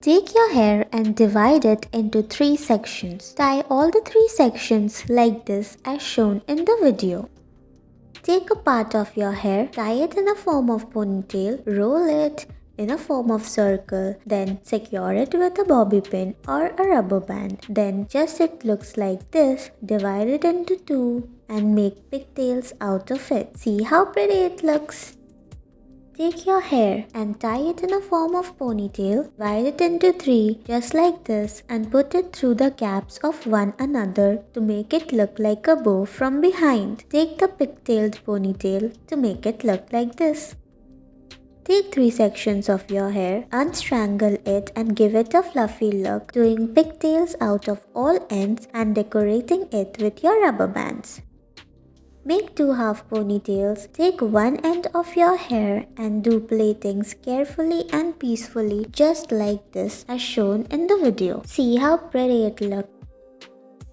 Take your hair and divide it into 3 sections. Tie all the 3 sections like this as shown in the video. Take a part of your hair, tie it in a form of ponytail, roll it in a form of circle, then secure it with a bobby pin or a rubber band. Then just it looks like this, divide it into 2 and make pigtails out of it. See how pretty it looks? Take your hair and tie it in a form of ponytail, divide it into 3 just like this and put it through the gaps of one another to make it look like a bow from behind. Take the pigtailed ponytail to make it look like this. Take 3 sections of your hair, unstrangle it and give it a fluffy look, doing pigtails out of all ends and decorating it with your rubber bands. Make 2 half ponytails, take one end of your hair and do plaitings carefully and peacefully just like this as shown in the video. See how pretty it looks.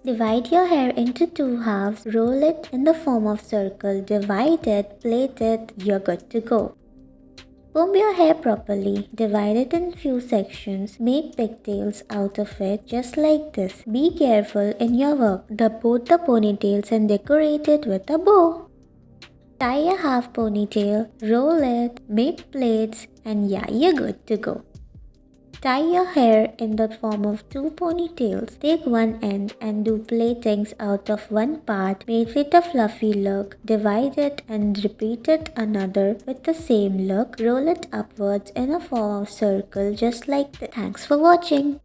Divide your hair into 2 halves, roll it in the form of circle, divide it, plait it, you're good to go. Comb your hair properly, divide it in few sections, make pigtails out of it just like this. Be careful in your work. Put the ponytails and decorate it with a bow. Tie a half ponytail, roll it, make plaits and yeah, you're good to go. Tie your hair in the form of 2 ponytails. Take one end and do plaitings out of one part. Make it a fluffy look. Divide it and repeat it another with the same look. Roll it upwards in a form of circle just like this. Thanks for watching.